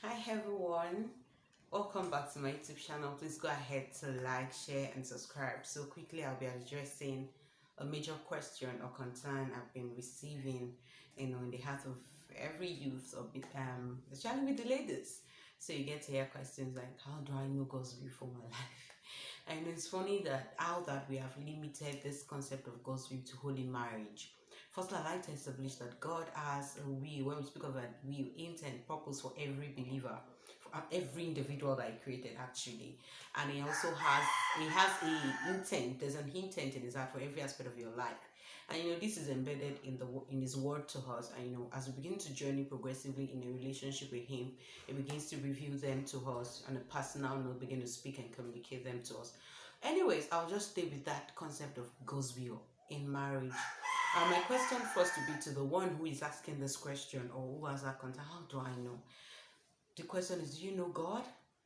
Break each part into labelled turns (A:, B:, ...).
A: Hi everyone, welcome back to my YouTube channel. Please go ahead to like, share and subscribe. So quickly I'll be addressing a major question or concern I've been receiving, in the heart of every youth, or especially with the ladies. So you get to hear questions like, how do I know God's will for my life? And it's funny that how that we have limited this concept of God's will to holy marriage. First, I like to establish that God has a will. When we speak of a will, intent, purpose for every believer, for every individual that He created, actually, and He has a intent. There's an intent in His heart for every aspect of your life, and this is embedded in His word to us. And as we begin to journey progressively in a relationship with Him, it begins to reveal them to us on a personal note, begin to speak and communicate them to us. Anyways, I'll just stay with that concept of God's will in marriage. My question first to be to the one who is asking this question, or who has that concern. How do I know? The question is, do you know God?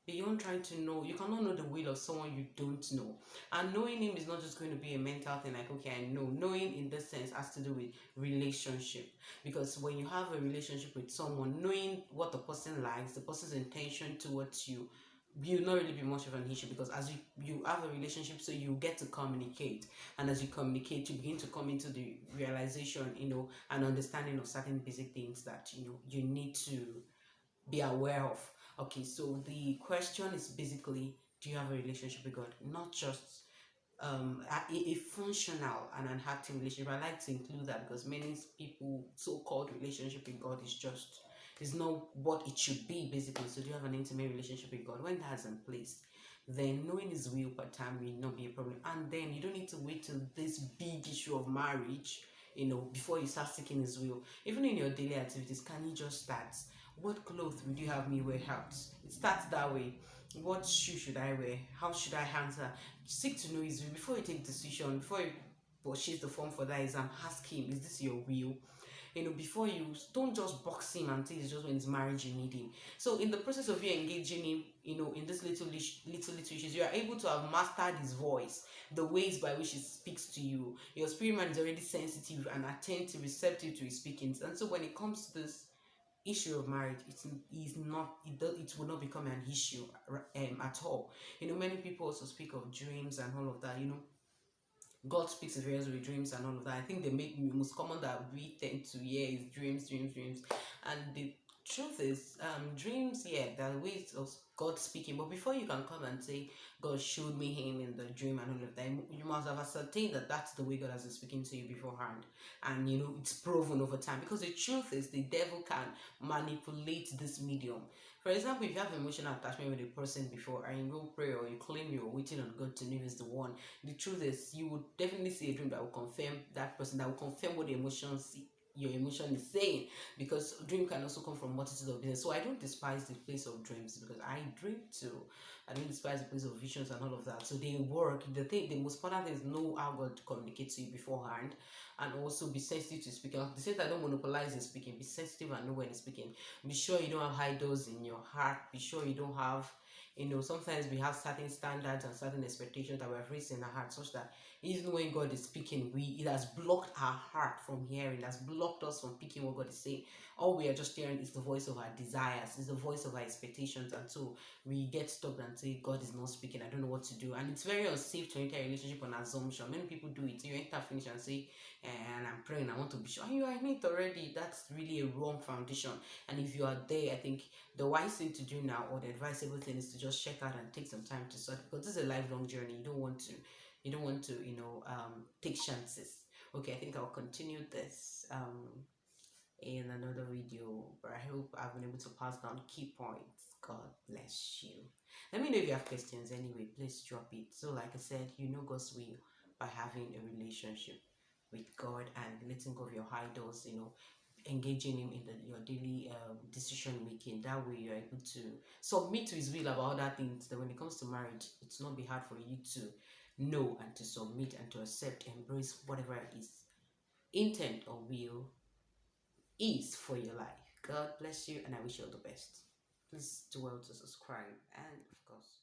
A: Beyond trying to know, you cannot know the will of someone you don't know. And knowing Him is not just going to be a mental thing, like, okay, I know. Knowing in this sense has to do with relationship. Because when you have a relationship with someone, knowing what the person likes, the person's intention towards you, will not really be much of an issue, because as you have a relationship, so you get to communicate, and as you communicate, you begin to come into the realization, and understanding of certain basic things that you need to be aware of. Okay, so the question is basically, do you have a relationship with God? Not just a functional and an active relationship. I like to include that because many people so-called relationship with God is not what it should be, basically. So do you have an intimate relationship with God? When that's in place, then knowing His will per time will not be a problem. And then you don't need to wait till this big issue of marriage, before you start seeking His will. Even in your daily activities, can you just start? What clothes would you have me wear out? It starts that way. What shoe should I wear? How should I answer? Seek to know His will before you take decision. Before you purchase the form for that exam, ask Him, is this your will? Before you don't just box Him and think it's just when it's marriage you need Him. So in the process of you engaging Him, in this little issues, you are able to have mastered His voice, the ways by which He speaks to you. Your spirit man is already sensitive and attentive, receptive to His speakings. And so when it comes to this issue of marriage, it will not become an issue at all. Many people also speak of dreams and all of that. God speaks in various with dreams and all of that. I think the most common that we tend to hear is dreams. And the truth is, dreams, yeah, there are ways of God speaking. But before you can come and say, God showed me Him in the dream and all of that, you must have ascertained that that's the way God has been speaking to you beforehand. And, it's proven over time. Because the truth is, the devil can manipulate this medium. For example, if you have emotional attachment with a person before and you go pray, or you claim you're waiting on God to know if it's the one, the truth is you would definitely see a dream that will confirm that person, that will confirm what your emotion is saying, because dream can also come from multitude of business. So I don't despise the place of dreams, because I dream too. I don't despise the place of visions and all of that. So they work. The most important thing is know how God communicates to you beforehand, and also be sensitive to speaking. The same time, don't monopolize the speaking. Be sensitive and know when it's speaking. Be sure you don't have idols in your heart. Be sure you don't have, sometimes we have certain standards and certain expectations that we have raised in our heart, such that even when God is speaking, it has blocked our heart from hearing, it has blocked us from picking what God is saying. All we are just hearing is the voice of our desires, is the voice of our expectations, and so we get stuck and say, God is not speaking, I don't know what to do. And it's very unsafe to enter a relationship on assumption. Many people do it. You enter, finish, and say, and I'm praying, I want to be sure. And you are in it already. That's really a wrong foundation. And if you are there, I think the wise thing to do now, or the advisable thing, is to just check out and take some time to sort, because this is a lifelong journey. You don't want to take chances. Okay, I think I'll continue this in another video, but I hope I've been able to pass down key points. God bless you. Let me know if you have questions. Anyway, please drop it. So like I said, God's will by having a relationship with God and letting go of your idols, engaging Him in your daily decision making. That way you're able to submit to His will about other things. That when it comes to marriage, it's not be hard for you to know and to submit and to accept, embrace whatever His intent or will is for your life. God bless you, and I wish you all the best. Please do well to subscribe, and of course